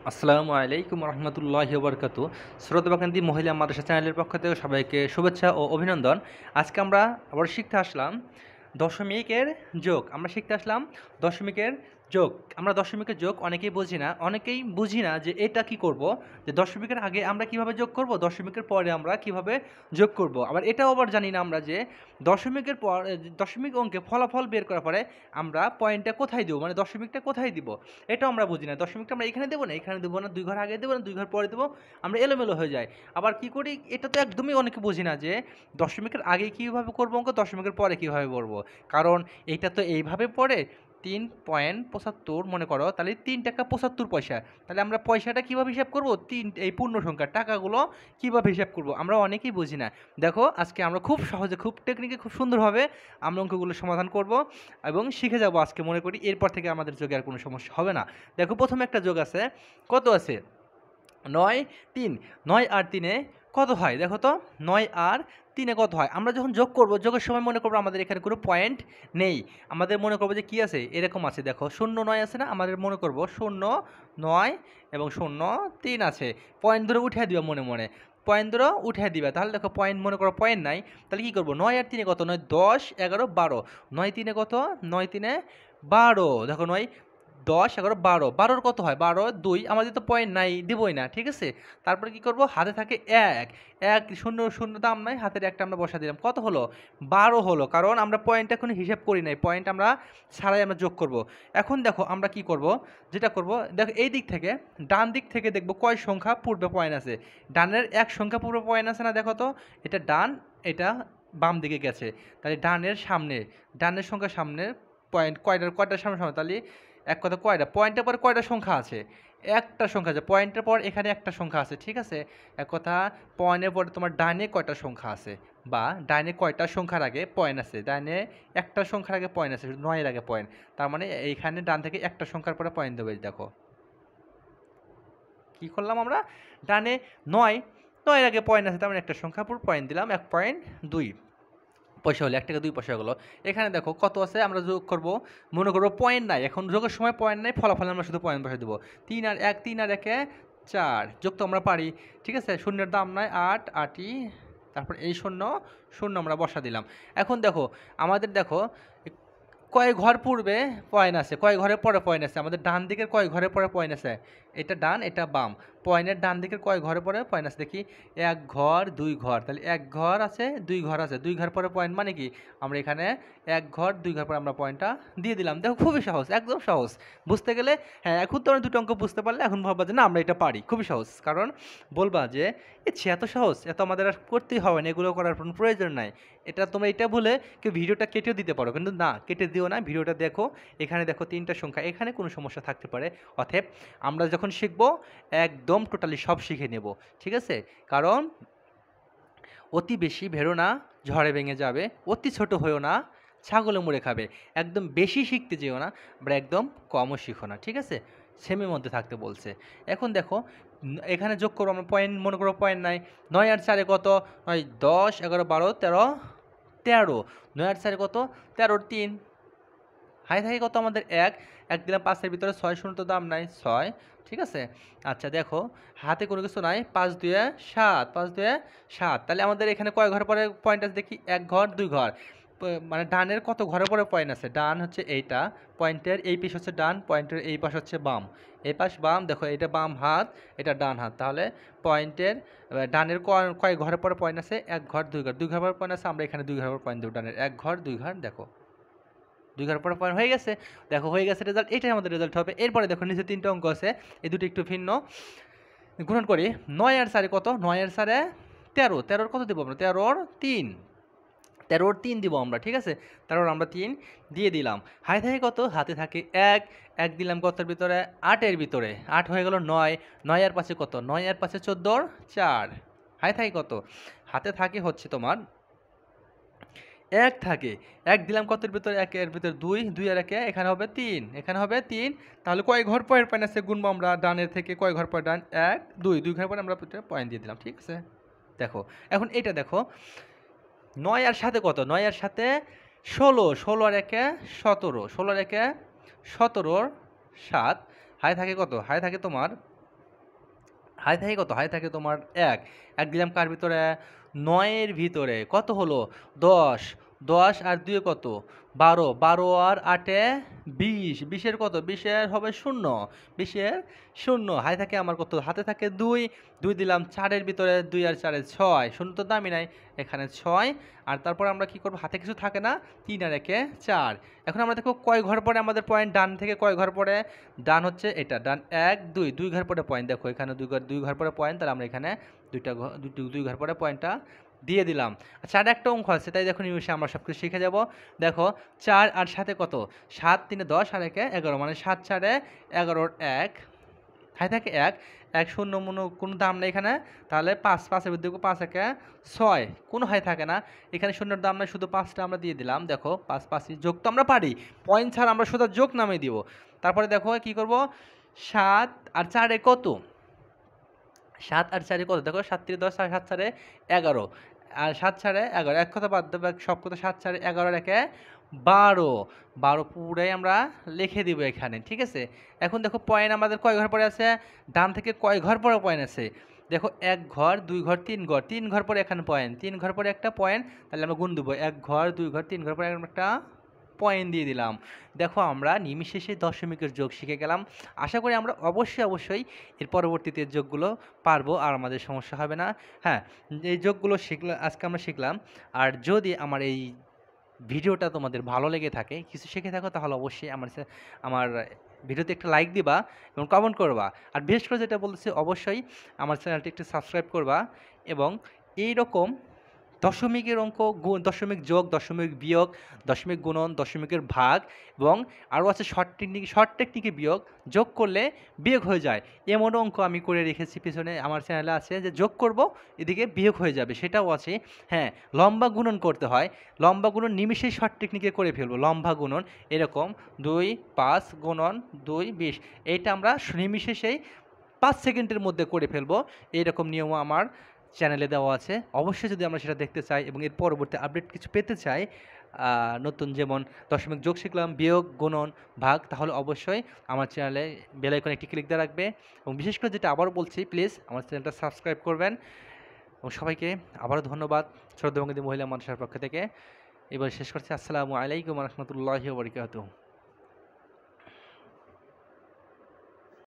আসসালামু আলাইকুম রহমতুল্লাহি বরকাতু। শ্রোতবাকান্তি মহিলা মাদ্রাসা চ্যানেলের পক্ষ থেকে সবাইকে শুভেচ্ছা ও অভিনন্দন। আজকে আমরা আবার শিখতে আসলাম দশমিকের যোগ। আমরা শিখতে আসলাম দশমিকের যোগ। আমরা দশমিকের যোগ অনেকেই বুঝি না যে এটা কি করব, যে দশমিকের আগে আমরা কিভাবে যোগ করব, দশমিকের পরে আমরা কিভাবে যোগ করব। আবার এটাও আবার জানি না আমরা যে দশমিকের পর দশমিক অঙ্কে ফলাফল বের করার পরে আমরা পয়েন্টটা কোথায় দেবো, মানে দশমিকটা কোথায় দিব, এটাও আমরা বুঝি না। দশমিকটা আমরা এখানে দেবো না, এখানে দেবো না, দুই ঘর আগে দেবো না, দুই ঘর পরে দেবো, আমরা এলোমেলো হয়ে যায়। আবার কি করি, এটা তো একদমই অনেকে বুঝি না যে দশমিকের আগে কীভাবে করবো অঙ্ক, দশমিকের পরে কীভাবে করবো। কারণ এইটা তো এইভাবে পড়ে 3.75 মনে করো, তাহলে 3 টাকা 75 পয়সা। তাহলে আমরা পয়সাটা কীভাবে হিসাব করবো, এই পূর্ণ সংখ্যা টাকাগুলো কীভাবে হিসাব করবো আমরা অনেকেই বুঝি না। দেখো আজকে আমরা খুব সহজে, খুব টেকনিকে, খুব সুন্দরভাবে আমরা অঙ্কগুলো সমাধান করব এবং শিখে যাব আজকে। মনে করি এরপর থেকে আমাদের যোগে আর কোনো সমস্যা হবে না। দেখো প্রথমে একটা যোগ আছে, কত আছে 9 3। 9 আর 3-এ কত হয় দেখো তো, 9 আর 3-এ কত হয়। আমরা যখন যোগ করব, যোগের সময় মনে করবো আমাদের এখানে কোনো পয়েন্ট নেই। আমাদের মনে করবো যে কি আছে, এরকম আছে, দেখো 0 9 আছে না, আমাদের মনে করবো 0 9 এবং 0 3 আছে। পয়েন্ট ধরে উঠে দিবা, মনে মনে পয়েন্ট ধরে উঠে দিবা। তাহলে দেখো পয়েন্ট, মনে করো পয়েন্ট নাই, তাহলে কি করবো, 9 আর 3-এ কত, 9 10 11 12। 9 3-এ কত, 9 3-এ 12। দেখো 9 10 11 12, 12-র কত হয়, 12 2। আমাদের তো পয়েন্ট নাই, দিবই না, ঠিক আছে। তারপরে কি করব, হাতে থাকে 1 1 শূন্য শূন্য দাম নাই, হাতের একটা আমরা বসা দিলাম, কত হলো 12 হলো। কারণ আমরা পয়েন্টটা এখন হিসাব করি নাই, পয়েন্ট আমরা ছাড়াই আমরা যোগ করব। এখন দেখো আমরা কি করব, যেটা করব, দেখো এই দিক থেকে ডান দিক থেকে দেখব কয় সংখ্যা পূর্বে পয়েন্ট আছে। ডানের এক সংখ্যা পূর্বে পয়েন্ট আছে না, দেখো তো এটা ডান, এটা বাম দিকে গেছে। তাহলে ডানের সামনে, ডানের সংখ্যা সামনে পয়েন্ট কয়টার সামনে সামনে, তাহলে এক কথা কয়টা পয়েন্টের পর কয়টা সংখ্যা আছে, একটা সংখ্যা আছে। পয়েন্টের পর এখানে একটা সংখ্যা আছে, ঠিক আছে। এক কথা পয়েন্টের পরে তোমার ডাইনে কয়টা সংখ্যা আছে, বা ডাইনে কয়টা সংখ্যার আগে পয়েন্ট আছে, ডাইনে একটা সংখ্যার আগে পয়েন্ট আছে, 9-এর আগে পয়েন্ট। তার মানে এইখানে ডান থেকে একটা সংখ্যার পরে পয়েন্ট দেবে। দেখো কি করলাম আমরা, ডানে 9 9-এর আগে পয়েন্ট আছে, তার মানে একটা সংখ্যার পর পয়েন্ট দিলাম, 1.2 পয়সা হলো, 1 টাকা 2 পয়সা হলো। এখানে দেখো কত আছে, আমরা যোগ করব, মনে করবো পয়েন্ট নাই, এখন যোগের সময় পয়েন্ট নাই, ফলাফলে আমরা শুধু পয়েন্ট বসে দেবো। 3 আর 1, 3 আর 1-এ 4, যোগ তো আমরা পারি, ঠিক আছে। শূন্যের দাম নাই, 8 8ই, তারপর এই শূন্য শূন্য আমরা বসা দিলাম। এখন দেখো আমাদের, দেখো কয় ঘর পূর্বে পয়েন্ট আছে, কয় ঘরের পরে পয়েন্ট আছে, আমাদের ডান দিকের কয় ঘরের পরে পয়েন্ট আছে, এটা ডান এটা বাম। পয়েন্টের ডান দিকের কয় ঘরে পরে পয়েন্ট আছে দেখি, 1 ঘর 2 ঘর, তাহলে 1 ঘর আছে 2 ঘর আছে, 2 ঘর পরে পয়েন্ট, মানে কি আমরা এখানে 1 ঘর 2 ঘর পরে আমরা পয়েন্টটা দিয়ে দিলাম। দেখো খুবই সহজ, একদম সহজ বুঝতে গেলে। হ্যাঁ, এখন তো দুটো অঙ্ক বুঝতে পারলে এখন ভাববা যে না আমরা এটা পারি, খুবই সহজ। কারণ বলবা যে এত সহজ, এত আমাদের আর করতেই হবে না, এগুলো করার কোনো প্রয়োজন নাই। এটা তোমরা এটা বলে কেউ ভিডিওটা কেটেও দিতে পারো, কিন্তু না, কেটে দিও না, ভিডিওটা দেখো। এখানে দেখো 3টা সংখ্যা, এখানে কোনো সমস্যা থাকতে পারে। অতএব আমরা যখন শিখবো একদম টোটালি সব শিখে নেব, ঠিক আছে। কারণ অতি বেশি ভেড়ো না, ঝড়ে ভেঙে যাবে, অতি ছোট হয়েও না, ছাগলে মুড়ে খাবে। একদম বেশি শিখতে যেও না, আবার একদম কমও শিখো না, ঠিক আছে। সেমের মধ্যে থাকতে বলছে। এখন দেখো এখানে যোগ করবো আমরা, পয়েন্ট মনে করবো পয়েন্ট নাই। 9 আর 4-এ কত, 9 10 11 12 13 13। 9 আর 4-এ কত, 13 3। হাই থাকে কত আমাদের, 1 1 দিলাম, 5-এর ভিতরে 6 শূন্য তো দাম নাই, 6, ঠিক আছে। আচ্ছা দেখো হাতে কোনো কিছু নাই, 5 2 7, 5 2 7। তাহলে আমাদের এখানে কয় ঘর পরে পয়েন্ট আছে দেখি, 1 ঘর 2 ঘর। মানে ডানের কত ঘরে পরে পয়েন্ট আছে, ডান হচ্ছে এইটা, পয়েন্টের এই পাশ হচ্ছে ডান, পয়েন্টের এই পাশ হচ্ছে বাম। এই পাশ বাম, দেখো এটা বাম হাত, এটা ডান হাত। তাহলে পয়েন্টের ডানের কয় ঘরে পরে পয়েন্ট আছে, 1 ঘর 2 ঘর, 2 ঘর পরে পয়েন্ট আছে, আমরা এখানে 2 ঘর পরে পয়েন্ট দেবো। ডানের 1 ঘর 2 ঘর, দেখো 2 ঘর পরে পয়েন্ট হয়ে গেছে। দেখো হয়ে গেছে রেজাল্ট, এটাই আমাদের রেজাল্ট হবে। এরপরে দেখো নিচে 3টা অঙ্ক আছে, এই দুটো একটু ভিন্ন। গুণন করি, 9 আর 4-এ কত, 9 আর 4-এ 13, 13-র কত দেবো আমরা, 13-র 3, 13-র 3 দিব আমরা, ঠিক আছে। 13-র আমরা 3 দিয়ে দিলাম। হাতে থাকে কত, হাতে থাকে 1 1 দিলাম, কতর ভিতরে 8-এর ভিতরে, 8 হয়ে গেল 9, 9 আর 5-এ কত, 9 আর 5-এ 14-র 4। হাতে থাকে কত, হাতে থাকে হচ্ছে তোমার 1 থাকে, 1 দিলাম কতের ভিতরে, 1-এর ভিতরে 2, 2 আর 1-এ এখানে হবে 3, এখানে হবে 3। তাহলে কয় ঘর পরের পয়েন্ট আছে গুনবো আমরা, ডানের থেকে কয় ঘর পরে, ডান 1 2, 2 ঘর পরে আমরা পয়েন্ট দিয়ে দিলাম, ঠিক আছে। দেখো এখন এটা দেখো 9 আর 7-এ কত, 9 আর 7-এ 16, 16 আর 1-এ 17, 16 আর 1-এ 17-র 7। হাতে থাকে কত, হাতে থাকে তোমার হাই থাকে কত? হাই থাকে তোমার ১। ১ দিলাম কার ভিতরে? ৯ এর ভিতরে। কত হলো? ১০। ১০ আর ২ এ কত? ১২। ১২ আর ৮ এ ২০। ২০ এর কত? ২০ এর হবে ০। ২০ এর ০। হাই থাকে আমার কত? হাতে থাকে ২। ২ দিলাম ৪ এর ভিতরে, ২ আর ৪ এ ৬। ০ তো দামই নাই। এখানে ৬। আর তারপর আমরা কি করব? হাতে কিছু থাকে না। ৩ আর ১ এ ৪। এখন আমরা দেখব কয় ঘর পরে আমাদের পয়েন্ট ডান থেকে কয় ঘর পরে? ডান হচ্ছে এটা। ডান ১, ২, ২ ঘর পরে পয়েন্ট। দেখো এখানে ২ ঘর পরে পয়েন্ট, তাহলে আমরা এখানে ২ ঘর পরে পয়েন্টটা দিয়ে দিলাম। আচ্ছা আর একটা অঙ্ক আছে, তাই দেখো নিমিষে আমরা সব কিছু শিখে যাব। দেখো ৪ আর ৭ এ কত? ৭ ৩ এ ১০ আর ১ এ ১১, মানে ৭ ৪ এ ১১ ১। হাই থাকে ১। ১ শূন্য কোনো দাম নেই এখানে। তাহলে ৫, ৫ এর ভিতরে ৫ ১ এ ৬। কোনো হাই থাকে না। এখানে শূন্যের দাম নাই, শুধু ৫টা আমরা দিয়ে দিলাম। দেখো ৫ ৫ যোগ তো আমরা পারি। পয়েন্ট ছাড়া আমরা শুধু যোগ নামিয়ে দিব। তারপরে দেখো কি করব? ৭ আর ৪ এ কত? ৭ আর ৪ এ কত? দেখো ৭ ৩ ১০ আর ৭ ৪ এ ১১। আর ৭ ৪ এ ১১। এক কথা বাদ দেবো, সব কথা ৭ ৪ এ ১১ আর ১ এ ১২। ১২ পুরাই আমরা লিখে দিব এখানে। ঠিক আছে? এখন দেখো পয়েন্ট আমাদের কয় ঘর পরে আছে? ডান থেকে কয় ঘর পরে পয়েন্ট আছে? দেখো ১ ঘর, ২ ঘর, ৩ ঘর। ৩ ঘর পরে এখানে পয়েন্ট। ৩ ঘর পরে একটা পয়েন্ট। তাহলে আমরা গুণ দেবো। ১ ঘর, ২ ঘর, ৩ ঘর পরে একটা পয়েন্ট দিয়ে দিলাম। দেখো আমরা নিমিষেই দশমিকের যোগ শিখে গেলাম। আশা করি আমরা অবশ্যই এর পরবর্তীতে যোগগুলো পারবো আর আমাদের সমস্যা হবে না। হ্যাঁ, এই যোগগুলো আজকে আমরা শিখলাম। আর যদি আমার এই ভিডিওটা তোমাদের ভালো লেগে থাকে, কিছু শিখে থাকো, তাহলে অবশ্যই আমার ভিডিওতে একটা লাইক দিবা এবং কমেন্ট করবা। আর বিশেষ করে যেটা বলতেছি, অবশ্যই আমার চ্যানেলটি একটু সাবস্ক্রাইব করবা এবং এইরকম দশমিকের অঙ্ক, দশমিক যোগ, দশমিক বিয়োগ, দশমিক গুণন, দশমিকের ভাগ এবং আরও আছে শর্ট টেকনিকে বিয়োগ, যোগ করলে বিয়োগ হয়ে যায় এমনও অঙ্ক আমি করে রেখেছি পিছনে, আমার চ্যানেলে আছে, যে যোগ করব এদিকে বিয়োগ হয়ে যাবে, সেটাও আছে। হ্যাঁ, লম্বা গুণন করতে হয়, লম্বা গুণন নিমিষেই শর্ট টেকনিকে করে ফেলবো। লম্বা গুণন এরকম ২ ৫ গুণন ২ ২০, এইটা আমরা নিমিষেই ৫ সেকেন্ডের মধ্যে করে ফেলবো। এইরকম নিয়মও আমার চ্যানেলে দেওয়া আছে। অবশ্যই যদি আমরা সেটা দেখতে চাই এবং এর পরবর্তী আপডেট কিছু পেতে চাই, নতুন যেমন দশমিক যোগ শিখলাম, বিয়োগ, গুণন, ভাগ, তাহলে অবশ্যই আমার চ্যানেলে বেল আইকনে একটি ক্লিক দিয়ে রাখবে। এবং বিশেষ করে যেটা আবারও বলছি, প্লিজ আমার চ্যানেলটা সাবস্ক্রাইব করবেন। এবং সবাইকে আবারও ধন্যবাদ শ্রদ্ধেয় বঙ্গবন্ধু মহিলা মানুষের পক্ষ থেকে। এবার শেষ করছি। আসসালামু আলাইকুম রহমতুল্লাহি ওয়া বারাকাতুহু।